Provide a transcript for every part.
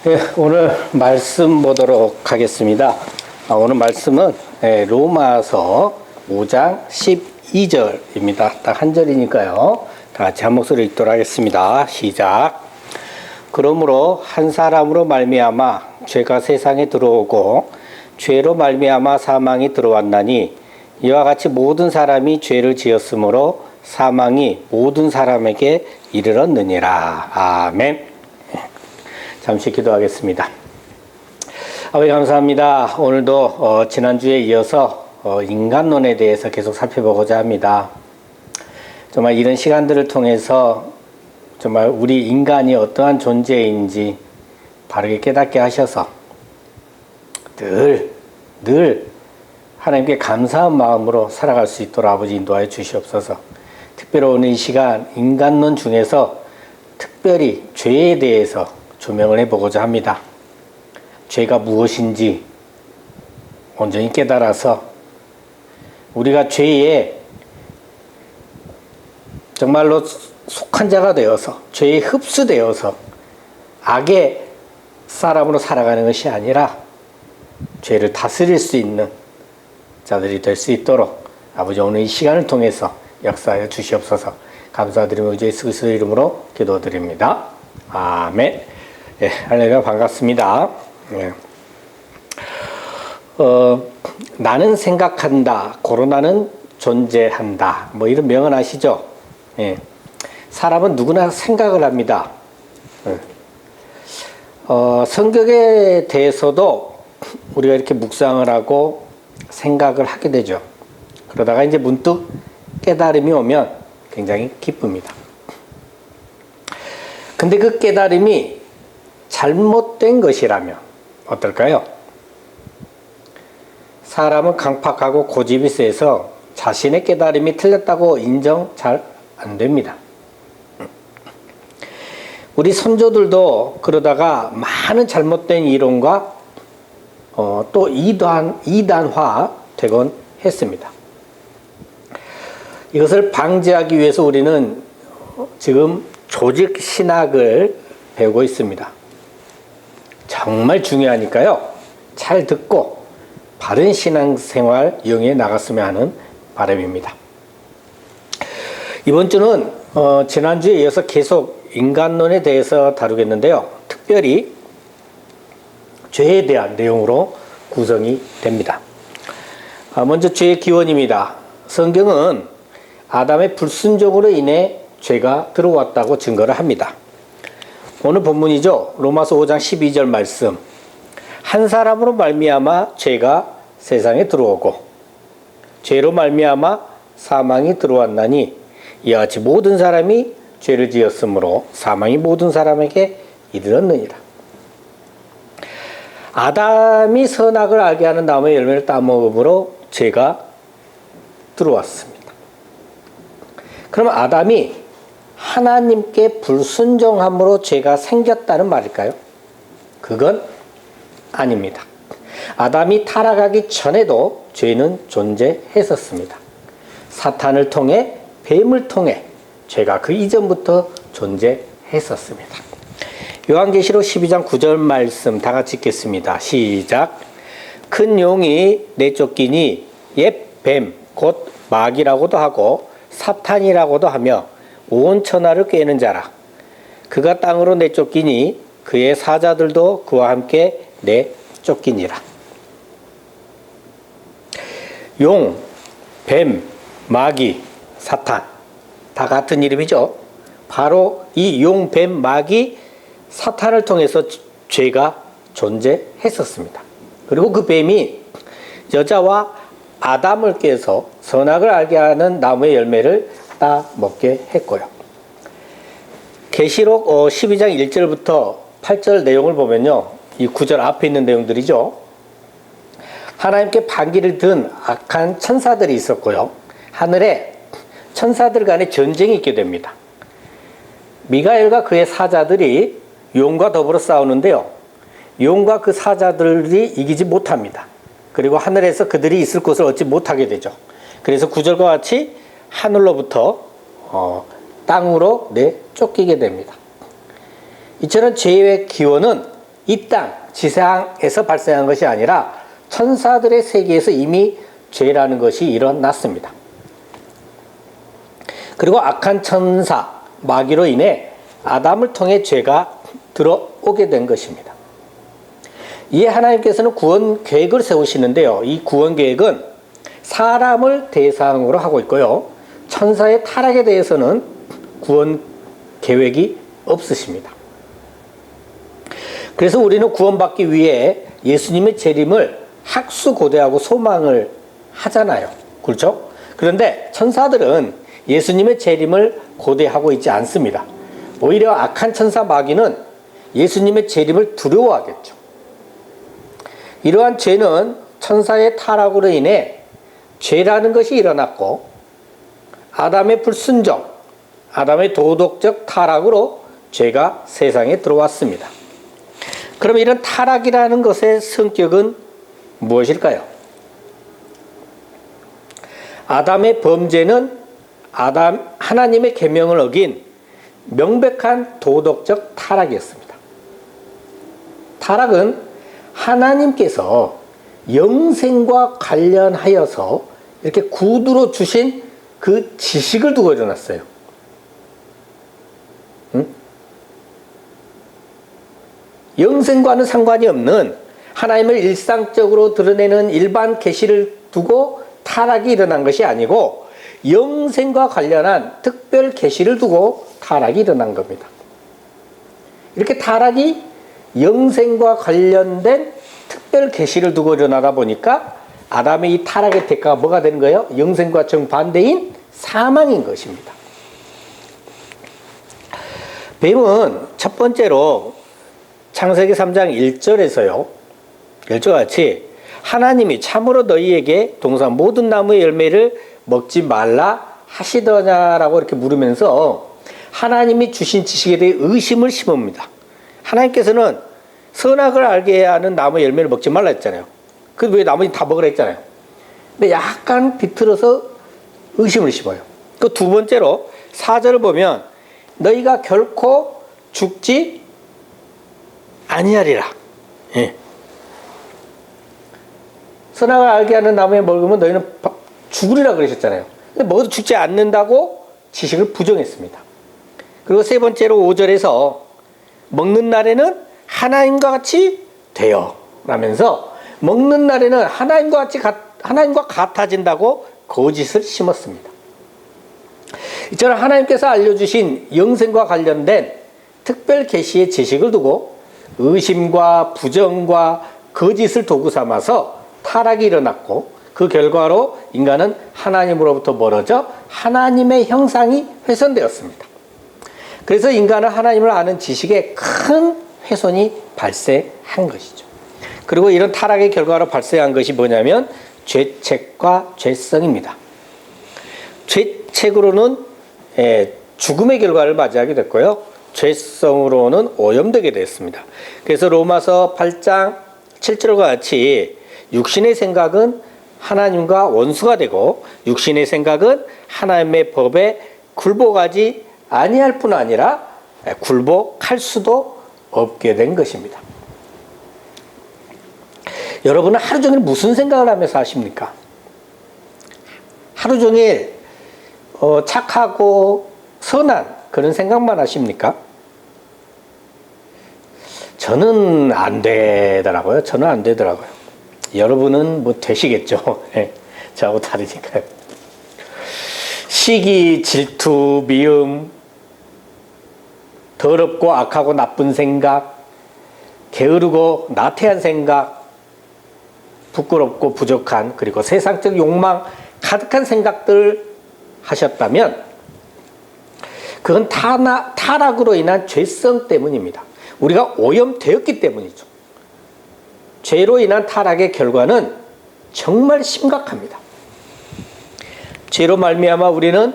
네, 오늘 말씀 보도록 하겠습니다. 오늘 말씀은 로마서 5장 12절입니다. 딱 한 절이니까요. 다 같이 한 목소리 읽도록 하겠습니다. 시작. 그러므로 한 사람으로 말미암아 죄가 세상에 들어오고 죄로 말미암아 사망이 들어왔나니 이와 같이 모든 사람이 죄를 지었으므로 사망이 모든 사람에게 이르렀느니라. 아멘. 잠시 기도하겠습니다. 아버지 감사합니다. 오늘도 지난주에 이어서 인간론에 대해서 계속 살펴보고자 합니다. 정말 이런 시간들을 통해서 정말 우리 인간이 어떠한 존재인지 바르게 깨닫게 하셔서 늘 하나님께 감사한 마음으로 살아갈 수 있도록 아버지 인도하여 주시옵소서. 특별히 오늘 이 시간 인간론 중에서 특별히 죄에 대해서 조명을 해보고자 합니다. 죄가 무엇인지 온전히 깨달아서 우리가 죄에 정말로 속한 자가 되어서 죄에 흡수되어서 악의 사람으로 살아가는 것이 아니라 죄를 다스릴 수 있는 자들이 될 수 있도록 아버지 오늘 이 시간을 통해서 역사하여 주시옵소서. 감사드리며 예수 그리스도의 이름으로 기도드립니다. 아멘. 예, 할렐루야 반갑습니다. 예. 나는 생각한다. 코로나는 존재한다. 뭐 이런 명언 아시죠? 예. 사람은 누구나 생각을 합니다. 예. 성경에 대해서도 우리가 이렇게 묵상을 하고 생각을 하게 되죠. 그러다가 이제 문득 깨달음이 오면 굉장히 기쁩니다. 근데 그 깨달음이 잘못된 것이라면 어떨까요? 사람은 강팍하고 고집이 세서 자신의 깨달음이 틀렸다고 인정 잘 안 됩니다. 우리 선조들도 그러다가 많은 잘못된 이론과 또 이단화 되곤 했습니다. 이것을 방지하기 위해서 우리는 지금 조직 신학을 배우고 있습니다. 정말 중요하니까요. 잘 듣고 바른 신앙생활 이용해 나갔으면 하는 바람입니다. 이번 주는 지난주에 이어서 계속 인간론에 대해서 다루겠는데요. 특별히 죄에 대한 내용으로 구성이 됩니다. 먼저 죄의 기원입니다. 성경은 아담의 불순종으로 인해 죄가 들어왔다고 증거를 합니다. 오늘 본문이죠. 로마서 5장 12절 말씀. 한 사람으로 말미암아 죄가 세상에 들어오고 죄로 말미암아 사망이 들어왔나니 이와 같이 모든 사람이 죄를 지었으므로 사망이 모든 사람에게 이르렀느니라. 아담이 선악을 알게 하는 나무의 열매를 따먹음으로 죄가 들어왔습니다. 그러면 아담이 하나님께 불순종함으로 죄가 생겼다는 말일까요? 그건 아닙니다. 아담이 타락하기 전에도 죄는 존재했었습니다. 사탄을 통해 뱀을 통해 죄가 그 이전부터 존재했었습니다. 요한계시록 12장 9절 말씀 다 같이 읽겠습니다. 시작. 큰 용이 내쫓기니 옛 뱀 곧 마귀라고도 하고 사탄이라고도 하며 온 천하를 꿰는 자라. 그가 땅으로 내쫓기니 그의 사자들도 그와 함께 내쫓기니라. 용, 뱀, 마귀, 사탄 다 같은 이름이죠. 바로 이 용, 뱀, 마귀, 사탄을 통해서 죄가 존재했었습니다. 그리고 그 뱀이 여자와 아담을 깨서 선악을 알게 하는 나무의 열매를 따먹게 했고요. 계시록 12장 1절부터 8절 내용을 보면요. 이 9절 앞에 있는 내용들이죠. 하나님께 반기를 든 악한 천사들이 있었고요. 하늘에 천사들 간의 전쟁이 있게 됩니다. 미가엘과 그의 사자들이 용과 더불어 싸우는데요. 용과 그 사자들이 이기지 못합니다. 그리고 하늘에서 그들이 있을 곳을 얻지 못하게 되죠. 그래서 9절과 같이 하늘로부터 땅으로 내쫓기게 됩니다. 이처럼 죄의 기원은 이 땅, 지상에서 발생한 것이 아니라 천사들의 세계에서 이미 죄라는 것이 일어났습니다. 그리고 악한 천사, 마귀로 인해 아담을 통해 죄가 들어오게 된 것입니다. 이에 하나님께서는 구원 계획을 세우시는데요. 이 구원 계획은 사람을 대상으로 하고 있고요. 천사의 타락에 대해서는 구원 계획이 없으십니다. 그래서 우리는 구원받기 위해 예수님의 재림을 학수고대하고 소망을 하잖아요. 그렇죠? 그런데 천사들은 예수님의 재림을 고대하고 있지 않습니다. 오히려 악한 천사 마귀는 예수님의 재림을 두려워하겠죠. 이러한 죄는 천사의 타락으로 인해 죄라는 것이 일어났고 아담의 불순종, 아담의 도덕적 타락으로 죄가 세상에 들어왔습니다. 그럼 이런 타락이라는 것의 성격은 무엇일까요? 아담의 범죄는 하나님의 계명을 어긴 명백한 도덕적 타락이었습니다. 타락은 하나님께서 영생과 관련하여서 이렇게 구두로 주신 그 지식을 두고 일어났어요. 영생과는 상관이 없는 하나님을 일상적으로 드러내는 일반 계시를 두고 타락이 일어난 것이 아니고 영생과 관련한 특별 계시를 두고 타락이 일어난 겁니다. 이렇게 타락이 영생과 관련된 특별 계시를 두고 일어나다 보니까 아담의 이 타락의 대가가 뭐가 되는 거예요? 영생과 정반대인 사망인 것입니다. 뱀은 첫 번째로 창세기 3장 1절에서요. 1절과 같이 하나님이 참으로 너희에게 동산 모든 나무의 열매를 먹지 말라 하시더냐라고 이렇게 물으면서 하나님이 주신 지식에 대해 의심을 심읍니다. 하나님께서는 선악을 알게 하는 나무의 열매를 먹지 말라 했잖아요. 그 왜 나머지 다 먹으라 했잖아요. 근데 약간 비틀어서 의심을 심어요. 그 두 번째로 4절을 보면 너희가 결코 죽지 아니하리라. 예. 선악을 알게 하는 나무에 먹으면 너희는 죽으리라 그러셨잖아요. 근데 먹어도 죽지 않는다고 지식을 부정했습니다. 그리고 세 번째로 5절에서 먹는 날에는 하나님과 같이 되어 라면서 먹는 날에는 하나님과 같아진다고 거짓을 심었습니다. 이처럼 하나님께서 알려주신 영생과 관련된 특별 계시의 지식을 두고 의심과 부정과 거짓을 도구 삼아서 타락이 일어났고 그 결과로 인간은 하나님으로부터 멀어져 하나님의 형상이 훼손되었습니다. 그래서 인간은 하나님을 아는 지식에 큰 훼손이 발생한 것이죠. 그리고 이런 타락의 결과로 발생한 것이 뭐냐면 죄책과 죄성입니다. 죄책으로는 죽음의 결과를 맞이하게 됐고요. 죄성으로는 오염되게 됐습니다. 그래서 로마서 8장 7절과 같이 육신의 생각은 하나님과 원수가 되고 육신의 생각은 하나님의 법에 굴복하지 아니할 뿐 아니라 굴복할 수도 없게 된 것입니다. 여러분은 하루 종일 무슨 생각을 하며 사십니까? 하루 종일 착하고 선한 그런 생각만 하십니까? 저는 안 되더라고요. 저는 안 되더라고요. 여러분은 뭐 되시겠죠. 저하고 다르니까요. 시기, 질투, 미움, 더럽고 악하고 나쁜 생각, 게으르고 나태한 생각, 부끄럽고 부족한 그리고 세상적 욕망 가득한 생각들을 하셨다면 그건 타락으로 인한 죄성 때문입니다. 우리가 오염되었기 때문이죠. 죄로 인한 타락의 결과는 정말 심각합니다. 죄로 말미암아 우리는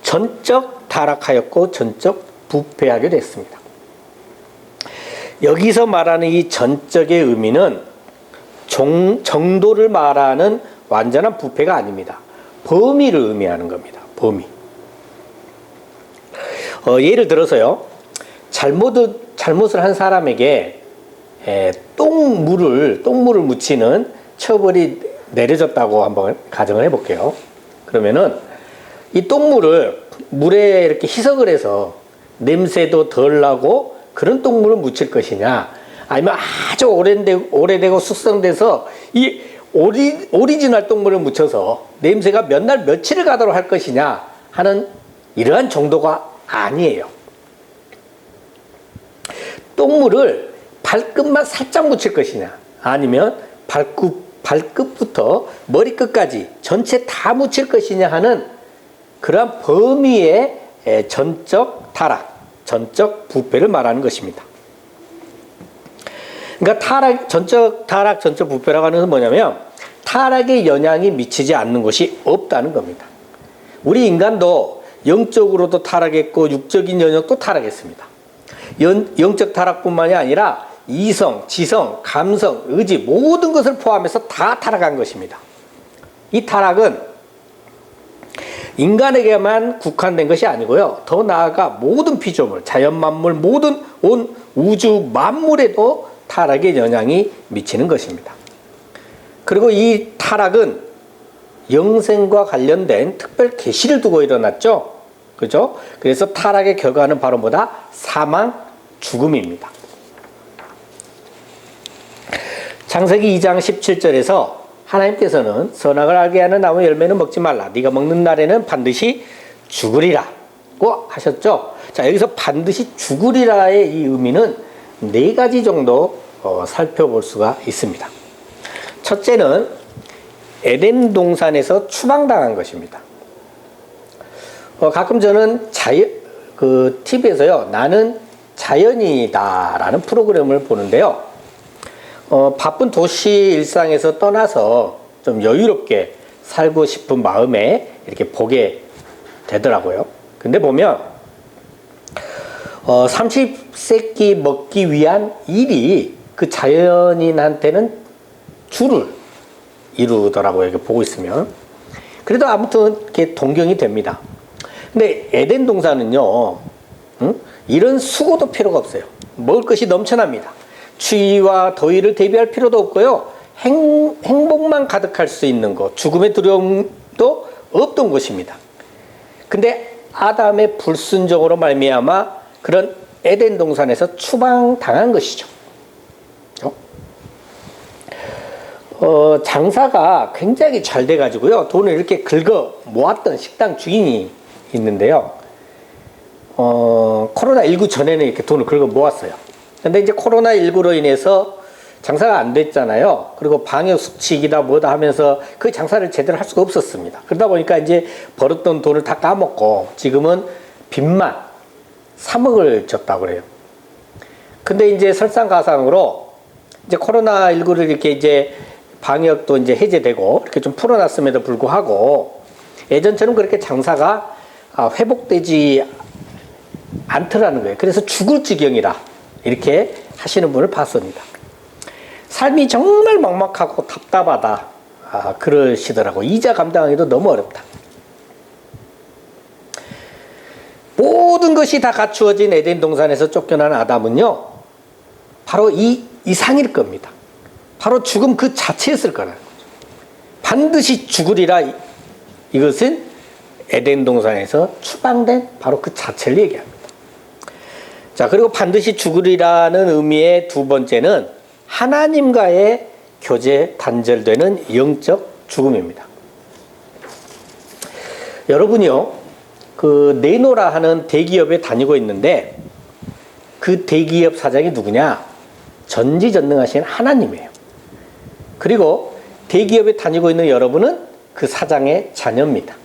전적 타락하였고 전적 부패하게 됐습니다. 여기서 말하는 이 전적의 의미는 정도를 말하는 완전한 부패가 아닙니다. 범위를 의미하는 겁니다. 범위. 예를 들어서요. 잘못을 한 사람에게 똥물을 묻히는 처벌이 내려졌다고 한번 가정을 해볼게요. 그러면은 이 똥물을 물에 이렇게 희석을 해서 냄새도 덜 나고 그런 똥물을 묻힐 것이냐, 아니면 아주 오래되고 숙성돼서 이 오리지널 똥물을 묻혀서 냄새가 몇 날 며칠을 가도록 할 것이냐 하는 이러한 정도가 아니에요. 똥물을 발끝만 살짝 묻힐 것이냐, 아니면 발끝부터 머리끝까지 전체 다 묻힐 것이냐 하는 그러한 범위의 전적 타락, 전적 부패를 말하는 것입니다. 그러니까 전적 타락, 전적 부패라고 하는 것은 뭐냐면 타락의 영향이 미치지 않는 것이 없다는 겁니다. 우리 인간도 영적으로도 타락했고 육적인 영역도 타락했습니다. 영적 타락뿐만이 아니라 이성, 지성, 감성, 의지 모든 것을 포함해서 다 타락한 것입니다. 이 타락은 인간에게만 국한된 것이 아니고요. 더 나아가 모든 피조물, 자연 만물, 모든 온 우주 만물에도 타락의 영향이 미치는 것입니다. 그리고 이 타락은 영생과 관련된 특별 계시를 두고 일어났죠. 그죠? 그래서 타락의 결과는 바로 뭐다? 사망, 죽음입니다. 창세기 2장 17절에서 하나님께서는 선악을 알게 하는 나무 열매는 먹지 말라. 네가 먹는 날에는 반드시 죽으리라고 하셨죠. 자, 여기서 반드시 죽으리라의 이 의미는 네 가지 정도 살펴볼 수가 있습니다. 첫째는 에덴 동산에서 추방당한 것입니다. 가끔 저는 TV에서요, 나는 자연이다라는 프로그램을 보는데요. 바쁜 도시 일상에서 떠나서 좀 여유롭게 살고 싶은 마음에 이렇게 보게 되더라고요. 근데 보면, 삼십세끼 먹기 위한 일이 그 자연인한테는 주를 이루더라고요. 이렇게 보고 있으면. 그래도 아무튼 이렇게 동경이 됩니다. 근데 에덴 동산은요, 이런 수고도 필요가 없어요. 먹을 것이 넘쳐납니다. 추위와 더위를 대비할 필요도 없고요. 행복만 가득할 수 있는 것, 죽음의 두려움도 없던 것입니다. 근데 아담의 불순종으로 말미암아 그런 에덴 동산에서 추방당한 것이죠. 장사가 굉장히 잘 돼가지고요. 돈을 이렇게 긁어 모았던 식당 주인이 있는데요. 코로나19 전에는 이렇게 돈을 긁어 모았어요. 근데 이제 코로나19로 인해서 장사가 안 됐잖아요. 그리고 방역 수칙이다 뭐다 하면서 그 장사를 제대로 할 수가 없었습니다. 그러다 보니까 이제 벌었던 돈을 다 까먹고 지금은 빚만 3억을 졌다고 그래요. 근데 이제 설상가상으로 이제 코로나19를 이렇게 이제 방역도 이제 해제되고 이렇게 좀 풀어놨음에도 불구하고 예전처럼 그렇게 장사가 회복되지 않더라는 거예요. 그래서 죽을 지경이라 이렇게 하시는 분을 봤습니다. 삶이 정말 막막하고 답답하다 그러시더라고. 이자 감당하기도 너무 어렵다. 모든 것이 다 갖추어진 에덴 동산에서 쫓겨난 아담은요, 바로 이 이상일 겁니다. 바로 죽음 그 자체였을 거라는 거죠. 반드시 죽으리라. 이것은 에덴 동산에서 추방된 바로 그 자체를 얘기합니다. 자, 그리고 반드시 죽으리라는 의미의 두 번째는 하나님과의 교제 단절되는 영적 죽음입니다. 여러분이요, 그 네노라 하는 대기업에 다니고 있는데 그 대기업 사장이 누구냐? 전지전능하신 하나님이에요. 그리고 대기업에 다니고 있는 여러분은 그 사장의 자녀입니다.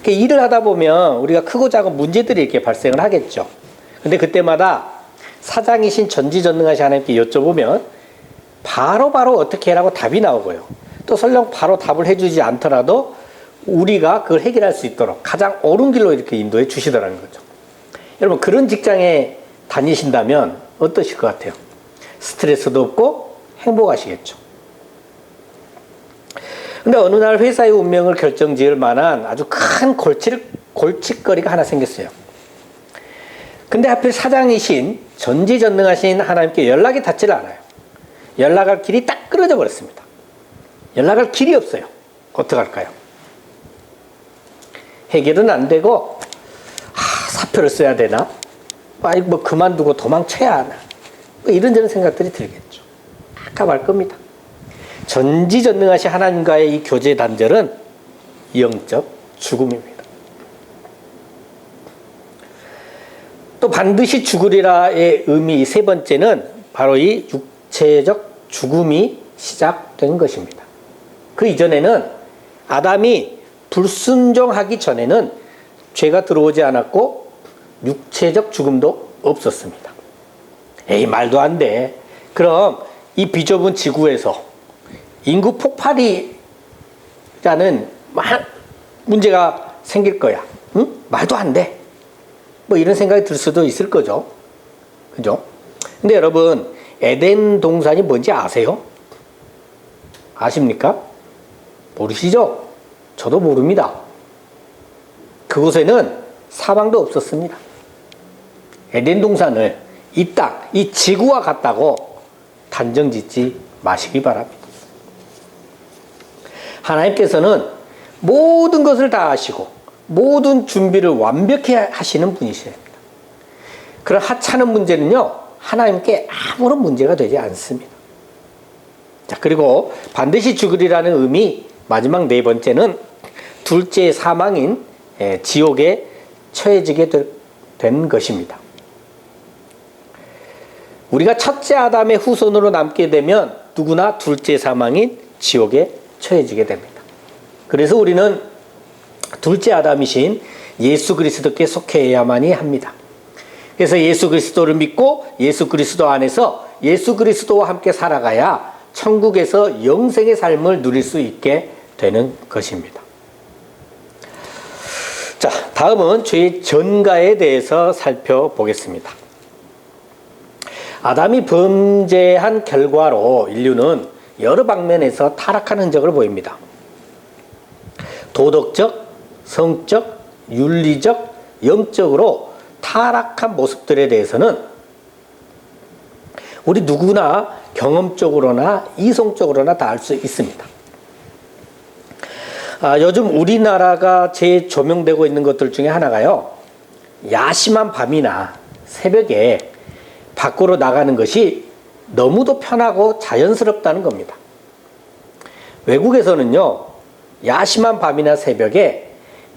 일을 하다 보면 우리가 크고 작은 문제들이 이렇게 발생을 하겠죠. 근데 그때마다 사장이신 전지전능하신 하나님께 여쭤보면 바로바로 어떻게 해라고 답이 나오고요. 또 설령 바로 답을 해주지 않더라도 우리가 그걸 해결할 수 있도록 가장 옳은 길로 이렇게 인도해 주시더라는 거죠. 여러분, 그런 직장에 다니신다면 어떠실 것 같아요? 스트레스도 없고 행복하시겠죠. 근데 어느 날 회사의 운명을 결정지을 만한 아주 큰 골칫거리가 하나 생겼어요. 근데 하필 사장이신 전지전능하신 하나님께 연락이 닿지를 않아요. 연락할 길이 딱 끊어져 버렸습니다. 연락할 길이 없어요. 어떡할까요? 해결은 안 되고 사표를 써야 되나? 뭐 그만두고 도망쳐야 하나? 뭐 이런저런 생각들이 들겠죠. 깝깝할 겁니다. 전지전능하신 하나님과의 이 교제 단절은 영적 죽음입니다. 또 반드시 죽으리라의 의미 세 번째는 바로 이 육체적 죽음이 시작된 것입니다. 그 이전에는 아담이 불순종하기 전에는 죄가 들어오지 않았고 육체적 죽음도 없었습니다. 에이, 말도 안 돼. 그럼 이 비좁은 지구에서 인구 폭발이라는 문제가 생길 거야. 응? 말도 안 돼. 뭐 이런 생각이 들 수도 있을 거죠. 그죠? 근데 여러분, 에덴 동산이 뭔지 아세요? 아십니까? 모르시죠? 저도 모릅니다. 그곳에는 사망도 없었습니다. 에덴 동산을 이 땅, 이 지구와 같다고 단정 짓지 마시기 바랍니다. 하나님께서는 모든 것을 다 아시고 모든 준비를 완벽히 하시는 분이십니다. 그런 하찮은 문제는요, 하나님께 아무런 문제가 되지 않습니다. 자, 그리고 반드시 죽으리라는 의미, 마지막 네 번째는 둘째 사망인 지옥에 처해지게 된 것입니다. 우리가 첫째 아담의 후손으로 남게 되면 누구나 둘째 사망인 지옥에 처해지게 됩니다. 그래서 우리는 둘째 아담이신 예수 그리스도께 속해야만이 합니다. 그래서 예수 그리스도를 믿고 예수 그리스도 안에서 예수 그리스도와 함께 살아가야 천국에서 영생의 삶을 누릴 수 있게 되는 것입니다. 자, 다음은 죄의 전가에 대해서 살펴보겠습니다. 아담이 범죄한 결과로 인류는 여러 방면에서 타락한 흔적을 보입니다. 도덕적, 성적, 윤리적, 영적으로 타락한 모습들에 대해서는 우리 누구나 경험적으로나 이성적으로나 다 알 수 있습니다. 요즘 우리나라가 재조명되고 있는 것들 중에 하나가요, 야심한 밤이나 새벽에 밖으로 나가는 것이 너무도 편하고 자연스럽다는 겁니다. 외국에서는요, 야심한 밤이나 새벽에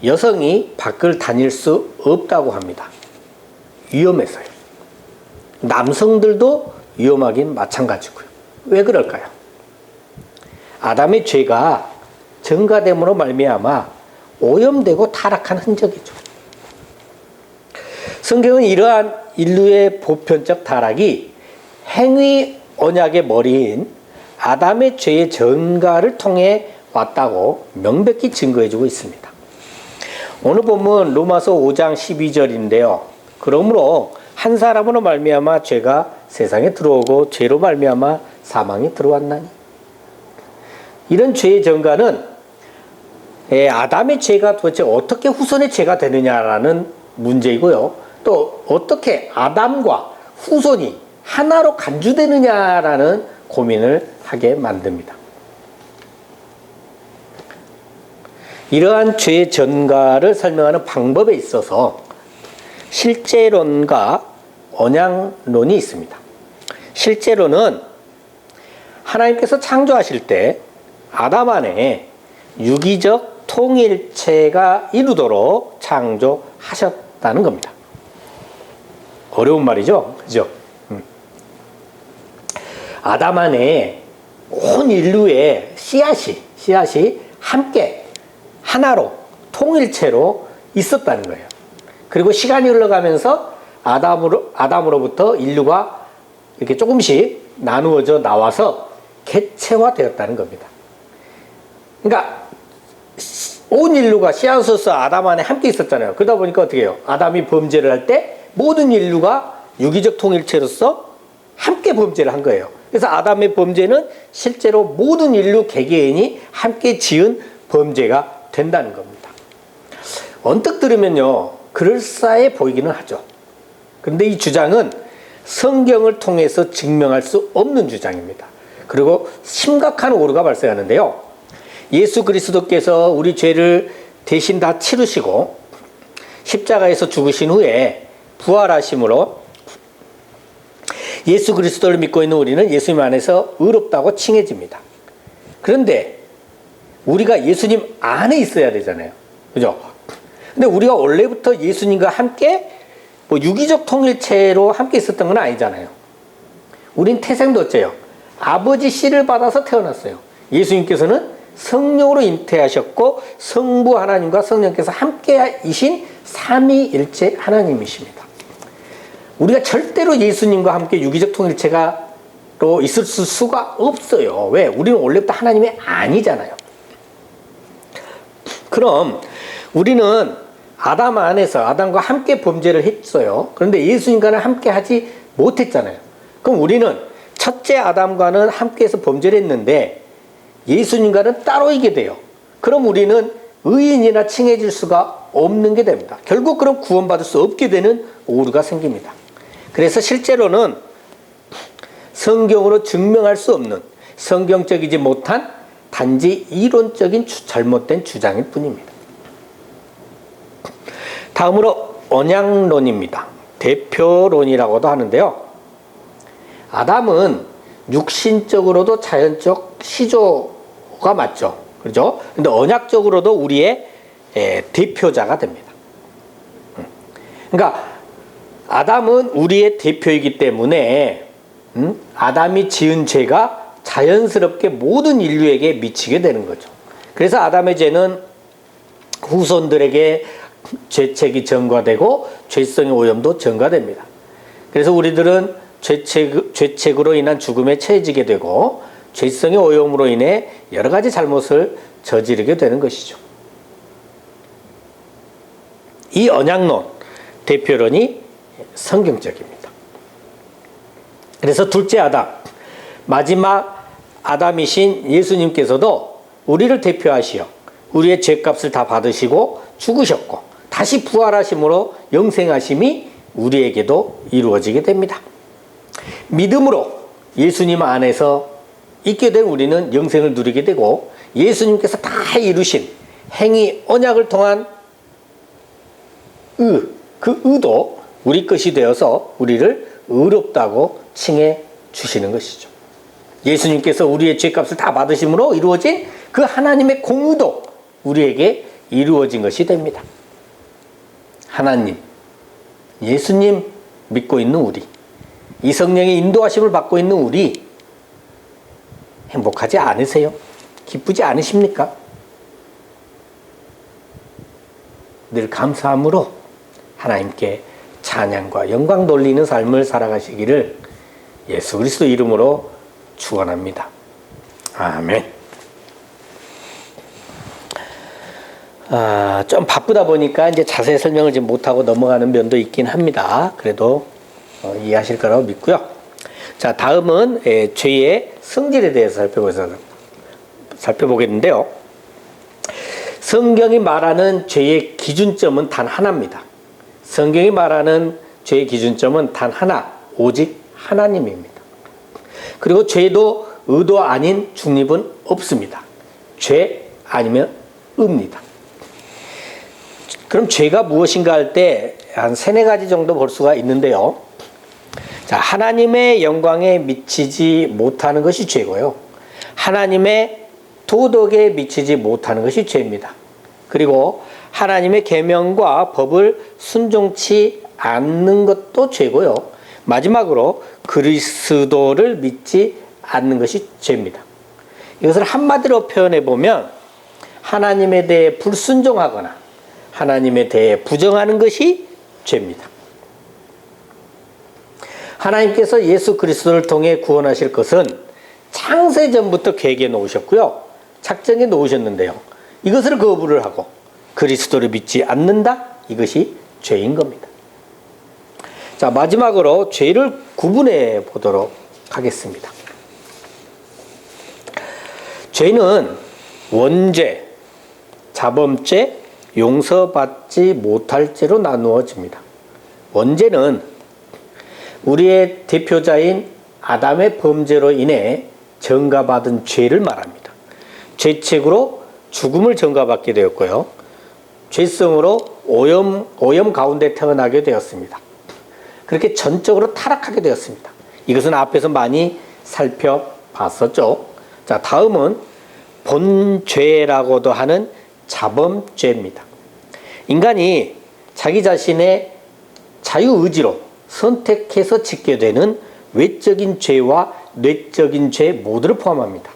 여성이 밖을 다닐 수 없다고 합니다. 위험해서요. 남성들도 위험하긴 마찬가지고요. 왜 그럴까요? 아담의 죄가 전가됨으로 말미암아 오염되고 타락한 흔적이죠. 성경은 이러한 인류의 보편적 타락이 행위 언약의 머리인 아담의 죄의 전가를 통해 왔다고 명백히 증거해주고 있습니다. 오늘 본문 로마서 5장 12절인데요. 그러므로 한 사람으로 말미암아 죄가 세상에 들어오고 죄로 말미암아 사망이 들어왔나니. 이런 죄의 전가는 아담의 죄가 도대체 어떻게 후손의 죄가 되느냐라는 문제이고요. 또 어떻게 아담과 후손이 하나로 간주되느냐라는 고민을 하게 만듭니다. 이러한 죄의 전가를 설명하는 방법에 있어서 실제론과 언양론이 있습니다. 실제론은 하나님께서 창조하실 때 아담 안에 유기적 통일체가 이루도록 창조하셨다는 겁니다. 어려운 말이죠, 그죠? 아담 안에 온 인류의 씨앗이 함께 하나로 통일체로 있었다는 거예요. 그리고 시간이 흘러가면서 아담으로부터 인류가 이렇게 조금씩 나누어져 나와서 개체화되었다는 겁니다. 그러니까 온 인류가 씨앗으로서 아담 안에 함께 있었잖아요. 그러다 보니까 어떻게 해요? 아담이 범죄를 할 때 모든 인류가 유기적 통일체로서 함께 범죄를 한 거예요. 그래서 아담의 범죄는 실제로 모든 인류 개개인이 함께 지은 범죄가 된다는 겁니다. 언뜻 들으면요, 그럴싸해 보이기는 하죠. 그런데 이 주장은 성경을 통해서 증명할 수 없는 주장입니다. 그리고 심각한 오류가 발생하는데요. 예수 그리스도께서 우리 죄를 대신 다 치르시고 십자가에서 죽으신 후에 부활하심으로 예수 그리스도를 믿고 있는 우리는 예수님 안에서 의롭다고 칭해집니다. 그런데 우리가 예수님 안에 있어야 되잖아요. 그죠? 근데 우리가 원래부터 예수님과 함께 뭐 유기적 통일체로 함께 있었던 건 아니잖아요. 우린 태생도 어째요? 아버지 씨를 받아서 태어났어요. 예수님께서는 성령으로 잉태하셨고 성부 하나님과 성령께서 함께이신 삼위일체 하나님이십니다. 우리가 절대로 예수님과 함께 유기적 통일체가로 있을 수가 없어요. 왜? 우리는 원래부터 하나님이 아니잖아요. 그럼 우리는 아담 안에서 아담과 함께 범죄를 했어요. 그런데 예수님과는 함께 하지 못했잖아요. 그럼 우리는 첫째 아담과는 함께해서 범죄를 했는데 예수님과는 따로 있게 돼요. 그럼 우리는 의인이나 칭해질 수가 없는 게 됩니다. 결국 그럼 구원받을 수 없게 되는 오류가 생깁니다. 그래서 실제로는 성경으로 증명할 수 없는 성경적이지 못한 단지 이론적인 잘못된 주장일 뿐입니다. 다음으로 언약론입니다. 대표론이라고도 하는데요. 아담은 육신적으로도 자연적 시조가 맞죠. 그렇죠? 근데 언약적으로도 우리의 대표자가 됩니다. 그러니까 아담은 우리의 대표이기 때문에 아담이 지은 죄가 자연스럽게 모든 인류에게 미치게 되는 거죠. 그래서 아담의 죄는 후손들에게 죄책이 전가되고 죄성의 오염도 전가됩니다. 그래서 우리들은 죄책으로 인한 죽음에 처해지게 되고 죄성의 오염으로 인해 여러 가지 잘못을 저지르게 되는 것이죠. 이 언약론, 대표론이 성경적입니다. 그래서 둘째 아담, 마지막 아담이신 예수님께서도 우리를 대표하시어 우리의 죄값을 다 받으시고 죽으셨고 다시 부활하심으로 영생하심이 우리에게도 이루어지게 됩니다. 믿음으로 예수님 안에서 있게 된 우리는 영생을 누리게 되고 예수님께서 다 이루신 행위 언약을 통한 그 의도 우리 것이 되어서 우리를 의롭다고 칭해 주시는 것이죠. 예수님께서 우리의 죄값을 다 받으심으로 이루어진 그 하나님의 공의도 우리에게 이루어진 것이 됩니다. 하나님, 예수님 믿고 있는 우리, 이 성령의 인도하심을 받고 있는 우리 행복하지 않으세요? 기쁘지 않으십니까? 늘 감사함으로 하나님께 찬양과 영광 돌리는 삶을 살아가시기를 예수 그리스도 이름으로 축원합니다. 아멘. 좀 바쁘다 보니까 이제 자세히 설명을 좀 못하고 넘어가는 면도 있긴 합니다. 그래도 이해하실 거라고 믿고요. 자, 다음은 죄의 성질에 대해서 살펴보겠는데요. 성경이 말하는 죄의 기준점은 단 하나입니다. 성경이 말하는 죄의 기준점은 단 하나, 오직 하나님입니다. 그리고 죄도 의도 아닌 중립은 없습니다. 죄 아니면 의입니다. 그럼 죄가 무엇인가 할 때 한 3-4가지 정도 볼 수가 있는데요. 자, 하나님의 영광에 미치지 못하는 것이 죄고요. 하나님의 도덕에 미치지 못하는 것이 죄입니다. 그리고 하나님의 계명과 법을 순종치 않는 것도 죄고요. 마지막으로 그리스도를 믿지 않는 것이 죄입니다. 이것을 한마디로 표현해 보면 하나님에 대해 불순종하거나 하나님에 대해 부정하는 것이 죄입니다. 하나님께서 예수 그리스도를 통해 구원하실 것은 창세전부터 계획해 놓으셨고요. 작정해 놓으셨는데요. 이것을 거부를 하고 그리스도를 믿지 않는다? 이것이 죄인 겁니다. 자, 마지막으로 죄를 구분해 보도록 하겠습니다. 죄는 원죄, 자범죄, 용서받지 못할 죄로 나누어집니다. 원죄는 우리의 대표자인 아담의 범죄로 인해 전가받은 죄를 말합니다. 죄책으로 죽음을 전가받게 되었고요. 죄성으로 오염 가운데 태어나게 되었습니다. 그렇게 전적으로 타락하게 되었습니다. 이것은 앞에서 많이 살펴봤었죠. 자, 다음은 본죄라고도 하는 자범죄입니다. 인간이 자기 자신의 자유의지로 선택해서 짓게 되는 외적인 죄와 뇌적인 죄 모두를 포함합니다.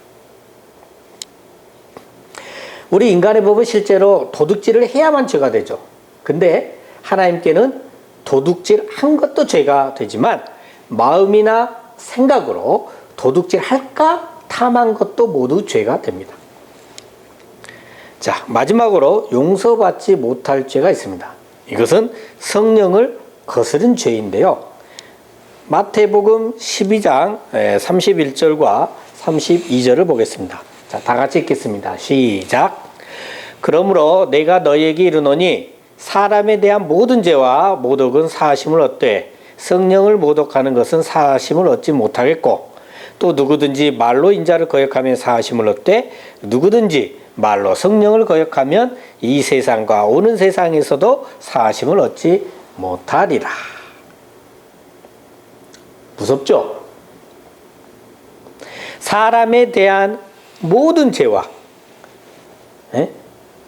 우리 인간의 법은 실제로 도둑질을 해야만 죄가 되죠. 근데 하나님께는 도둑질 한 것도 죄가 되지만 마음이나 생각으로 도둑질 할까 탐한 것도 모두 죄가 됩니다. 자, 마지막으로 용서받지 못할 죄가 있습니다. 이것은 성령을 거스른 죄인데요. 마태복음 12장 31절과 32절을 보겠습니다. 자, 다 같이 읽겠습니다. 시작. 그러므로 내가 너희에게 이르노니 사람에 대한 모든 죄와 모독은 사하심을 얻되 성령을 모독하는 것은 사하심을 얻지 못하겠고 또 누구든지 말로 인자를 거역하면 사하심을 얻되 누구든지 말로 성령을 거역하면 이 세상과 오는 세상에서도 사하심을 얻지 못하리라. 무섭죠? 사람에 대한 모든 죄와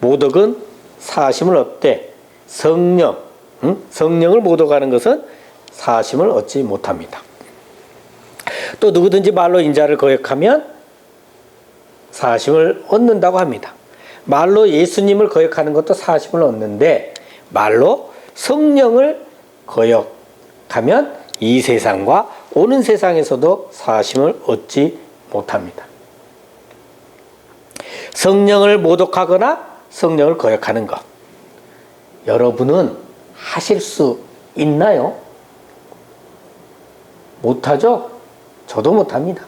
모독은 사하심을 얻되 성령을 모독하는 것은 사하심을 얻지 못합니다. 또 누구든지 말로 인자를 거역하면 사하심을 얻는다고 합니다. 말로 예수님을 거역하는 것도 사하심을 얻는데 말로 성령을 거역하면 이 세상과 오는 세상에서도 사하심을 얻지 못합니다. 성령을 모독하거나 성령을 거역하는 것, 여러분은 하실 수 있나요? 못하죠? 저도 못합니다.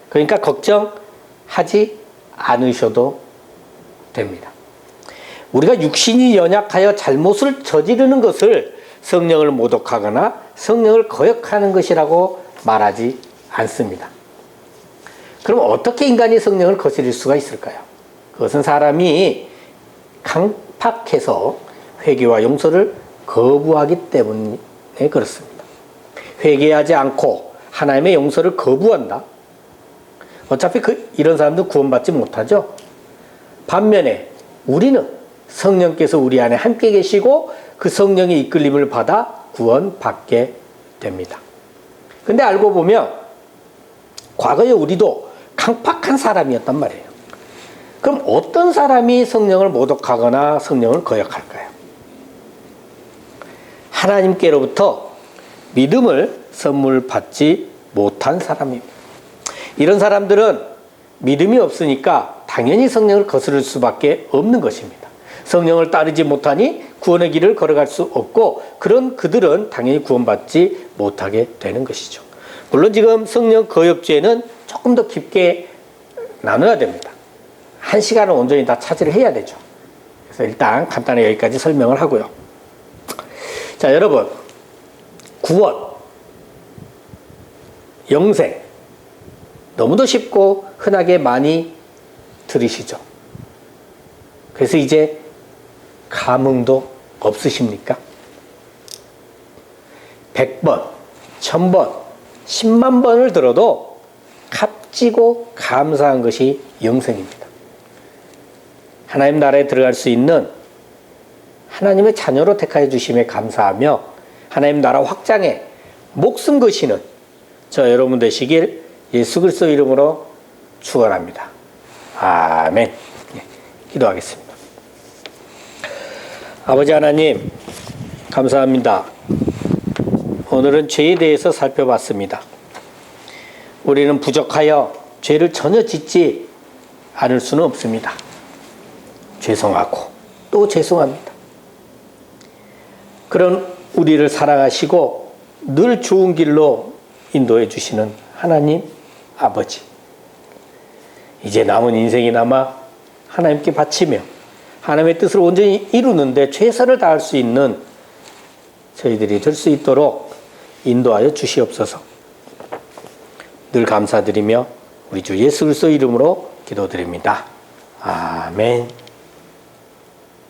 그러니까 걱정하지 않으셔도 됩니다. 우리가 육신이 연약하여 잘못을 저지르는 것을 성령을 모독하거나 성령을 거역하는 것이라고 말하지 않습니다. 그럼 어떻게 인간이 성령을 거스릴 수가 있을까요? 그것은 사람이 강팍해서 회개와 용서를 거부하기 때문에 그렇습니다. 회개하지 않고 하나님의 용서를 거부한다. 어차피 이런 사람도 구원받지 못하죠. 반면에 우리는 성령께서 우리 안에 함께 계시고 그 성령의 이끌림을 받아 구원받게 됩니다. 근데 알고 보면 과거에 우리도 강팍한 사람이었단 말이에요. 그럼 어떤 사람이 성령을 모독하거나 성령을 거역할까요? 하나님께로부터 믿음을 선물 받지 못한 사람입니다. 이런 사람들은 믿음이 없으니까 당연히 성령을 거스를 수밖에 없는 것입니다. 성령을 따르지 못하니 구원의 길을 걸어갈 수 없고 그런 그들은 당연히 구원받지 못하게 되는 것이죠. 물론 지금 성령 거역죄는 조금 더 깊게 나눠야 됩니다. 한 시간을 온전히 다 차지를 해야 되죠. 그래서 일단 간단히 여기까지 설명을 하고요. 자, 여러분, 구원, 영생, 너무도 쉽고 흔하게 많이 들으시죠. 그래서 이제 감흥도 없으십니까? 100번, 1000번, 10만 번을 들어도 값지고 감사한 것이 영생입니다. 하나님 나라에 들어갈 수 있는 하나님의 자녀로 택하여 주심에 감사하며 하나님 나라 확장에 목숨 거시는 저 여러분 되시길 예수 그리스도 이름으로 축원합니다. 아멘. 기도하겠습니다. 아버지 하나님, 감사합니다. 오늘은 죄에 대해서 살펴봤습니다. 우리는 부족하여 죄를 전혀 짓지 않을 수는 없습니다. 죄송하고 또 죄송합니다. 그런 우리를 사랑하시고 늘 좋은 길로 인도해 주시는 하나님 아버지, 이제 남은 인생이 남아 하나님께 바치며 하나님의 뜻을 온전히 이루는데 최선을 다할 수 있는 저희들이 될 수 있도록 인도하여 주시옵소서. 늘 감사드리며 우리 주 예수 그리스도 이름으로 기도드립니다. 아멘.